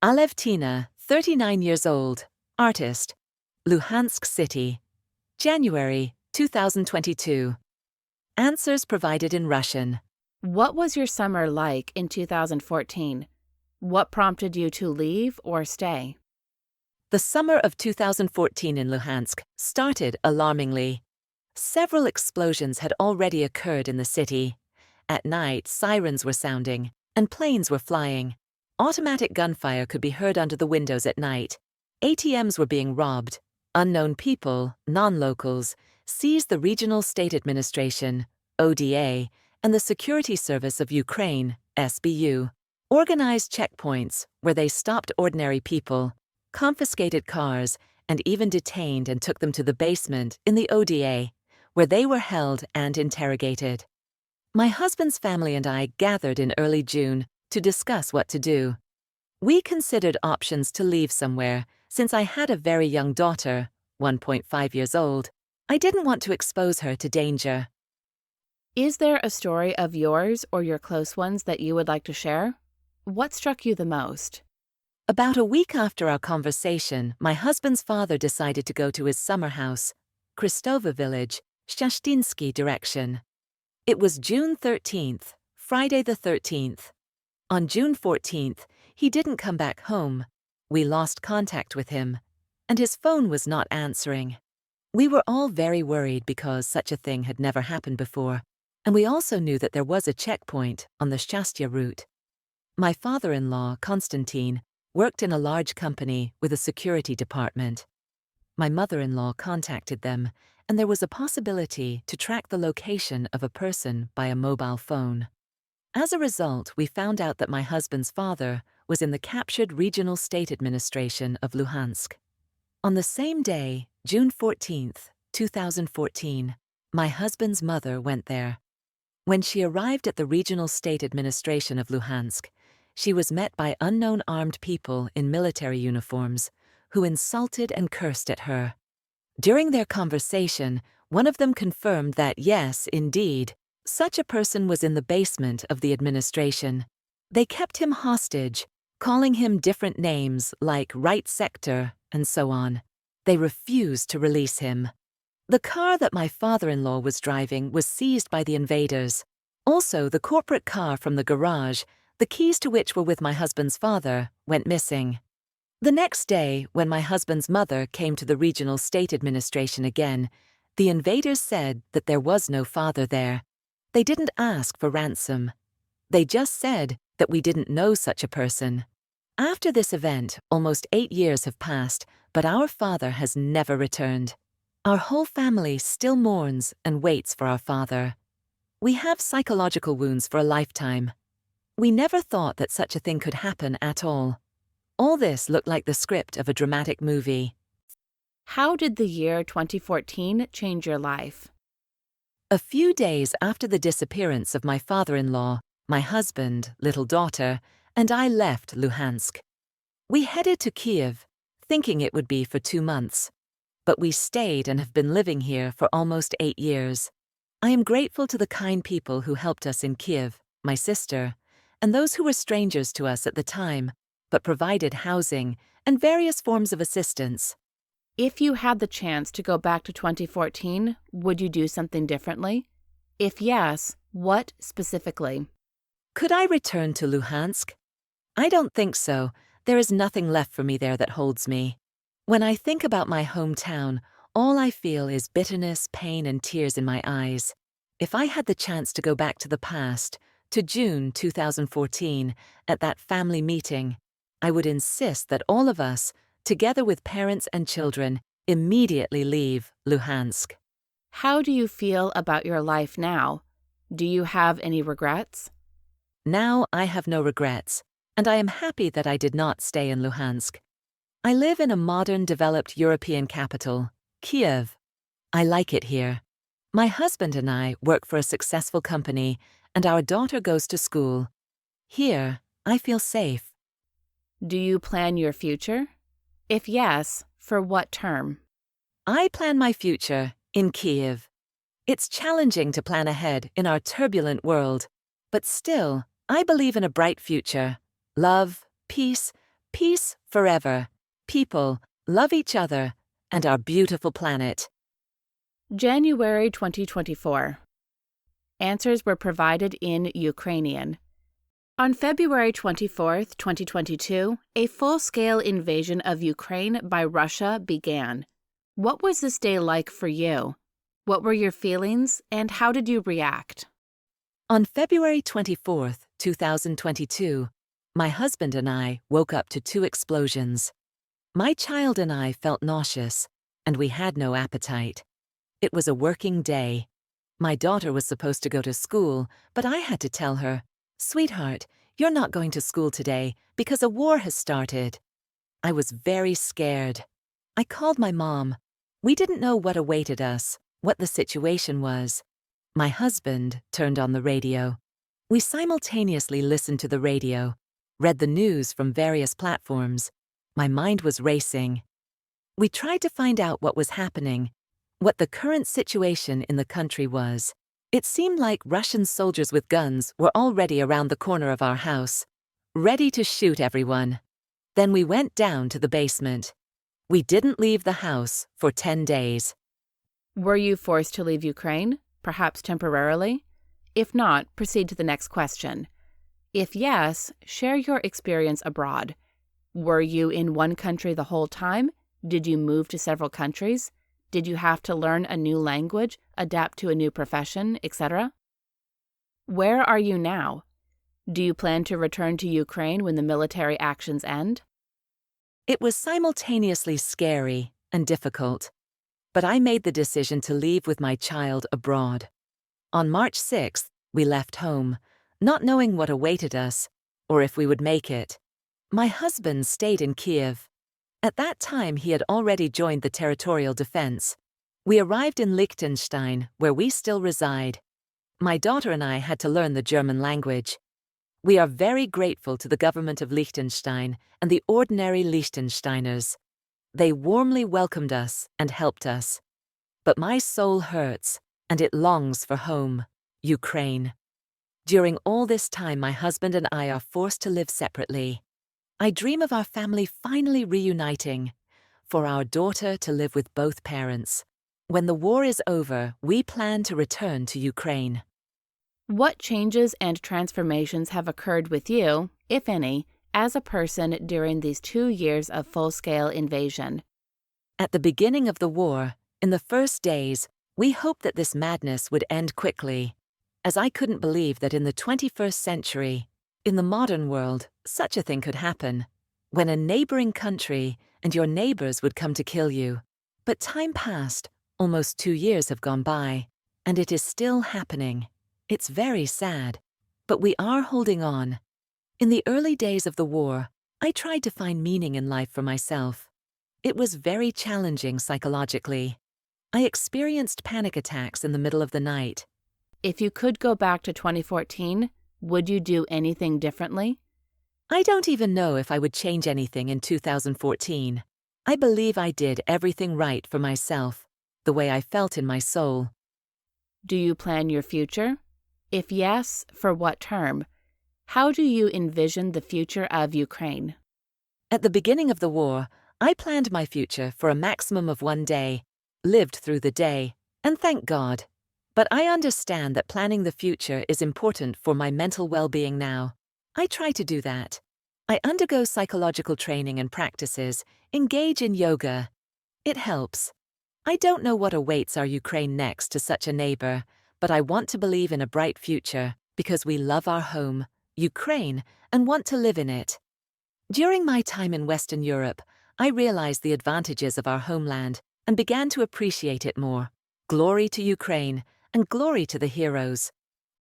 Alevtyna, 39 years old, artist, Luhansk City, January 2022. Answers provided in Russian. What was your summer like in 2014? What prompted you to leave or stay? The summer of 2014 in Luhansk started alarmingly. Several explosions had already occurred in the city. At night, sirens were sounding, and planes were flying. Automatic gunfire could be heard under the windows at night. ATMs were being robbed. Unknown people, non-locals, seized the Regional State Administration, ODA, and the Security Service of Ukraine, SBU, organized checkpoints where they stopped ordinary people, confiscated cars, and even detained and took them to the basement in the ODA, where they were held and interrogated. My husband's family and I gathered in early June to discuss what to do. We considered options to leave somewhere, since I had a very young daughter, 1.5 years old. I didn't want to expose her to danger. Is there a story of yours or your close ones that you would like to share? What struck you the most? About a week after our conversation, my husband's father decided to go to his summer house, Kristova village, Shashtinsky direction. It was June 13th, Friday the 13th. On June 14th, he didn't come back home. We lost contact with him, and his phone was not answering. We were all very worried because such a thing had never happened before, and we also knew that there was a checkpoint on the Shastya route. My father-in-law, Konstantin, worked in a large company with a security department. My mother-in-law contacted them, and there was a possibility to track the location of a person by a mobile phone. As a result, we found out that my husband's father was in the captured Regional State Administration of Luhansk. On the same day, June 14th, 2014, my husband's mother went there. When she arrived at the Regional State Administration of Luhansk, she was met by unknown armed people in military uniforms who insulted and cursed at her. During their conversation, one of them confirmed that yes, indeed, such a person was in the basement of the administration. They kept him hostage, calling him different names like Right Sector and so on. They refused to release him. The car that my father-in-law was driving was seized by the invaders. Also, the corporate car from the garage, the keys to which were with my husband's father, went missing. The next day, when my husband's mother came to the Regional State Administration again, the invaders said that there was no father there. They didn't ask for ransom. They just said that we didn't know such a person. After this event, almost 8 years have passed, but our father has never returned. Our whole family still mourns and waits for our father. We have psychological wounds for a lifetime. We never thought that such a thing could happen at all. All this looked like the script of a dramatic movie. How did the year 2014 change your life? A few days after the disappearance of my father-in-law, my husband, little daughter, and I left Luhansk. We headed to Kyiv, thinking it would be for 2 months. But we stayed and have been living here for almost 8 years. I am grateful to the kind people who helped us in Kyiv, my sister, and those who were strangers to us at the time, but provided housing and various forms of assistance. If you had the chance to go back to 2014, would you do something differently? If yes, what specifically? Could I return to Luhansk? I don't think so. There is nothing left for me there that holds me. When I think about my hometown, all I feel is bitterness, pain, and tears in my eyes. If I had the chance to go back to the past, to June 2014, at that family meeting, I would insist that all of us, together with parents and children, immediately leave Luhansk. How do you feel about your life now? Do you have any regrets? Now I have no regrets, and I am happy that I did not stay in Luhansk. I live in a modern, developed European capital, Kyiv. I like it here. My husband and I work for a successful company, and our daughter goes to school. Here, I feel safe. Do you plan your future? If yes, for what term? I plan my future in Kyiv. It's challenging to plan ahead in our turbulent world, but still, I believe in a bright future. Love, peace, Peace forever. People, love each other, and our beautiful planet. January 2024. Answers were provided in Ukrainian. On February 24th, 2022, a full-scale invasion of Ukraine by Russia began. What was this day like for you? What were your feelings, and how did you react? On February 24th, 2022, my husband and I woke up to 2 explosions. My child and I felt nauseous, and we had no appetite. It was a working day. My daughter was supposed to go to school, but I had to tell her, "Sweetheart, you're not going to school today because a war has started." I was very scared. I called my mom. We didn't know what awaited us, what the situation was. My husband turned on the radio. We simultaneously listened to the radio, read the news from various platforms. My mind was racing. We tried to find out what was happening, what the current situation in the country was. It seemed like Russian soldiers with guns were already around the corner of our house, ready to shoot everyone. Then we went down to the basement. We didn't leave the house for 10 days. Were you forced to leave Ukraine, perhaps temporarily? If not, proceed to the next question. If yes, share your experience abroad. Were you in one country the whole time? Did you move to several countries? Did you have to learn a new language, adapt to a new profession, etc.? Where are you now? Do you plan to return to Ukraine when the military actions end? It was simultaneously scary and difficult, but I made the decision to leave with my child abroad. On March 6th, we left home, not knowing what awaited us or if we would make it. My husband stayed in Kyiv. At that time, he had already joined the territorial defense. We arrived in Liechtenstein, where we still reside. My daughter and I had to learn the German language. We are very grateful to the government of Liechtenstein and the ordinary Liechtensteiners. They warmly welcomed us and helped us. But my soul hurts, and it longs for home, Ukraine. During all this time, my husband and I are forced to live separately. I dream of our family finally reuniting, for our daughter to live with both parents. When the war is over, we plan to return to Ukraine. What changes and transformations have occurred with you, if any, as a person during these 2 years of full-scale invasion? At the beginning of the war, in the first days, we hoped that this madness would end quickly, as I couldn't believe that in the 21st century, in the modern world, such a thing could happen, when a neighboring country and your neighbors would come to kill you. But time passed, almost 2 years have gone by, and it is still happening. It's very sad, but we are holding on. In the early days of the war, I tried to find meaning in life for myself. It was very challenging psychologically. I experienced panic attacks in the middle of the night. If you could go back to 2014, would you do anything differently? I don't even know if I would change anything in 2014. I believe I did everything right for myself, the way I felt in my soul. Do you plan your future? If yes, for what term? How do you envision the future of Ukraine? At the beginning of the war, I planned my future for a maximum of 1 day, lived through the day, and thank God. But I understand that planning the future is important for my mental well-being now. I try to do that. I undergo psychological training and practices, engage in yoga. It helps. I don't know what awaits our Ukraine next to such a neighbor, but I want to believe in a bright future because we love our home, Ukraine, and want to live in it. During my time in Western Europe, I realized the advantages of our homeland and began to appreciate it more. Glory to Ukraine, and glory to the heroes.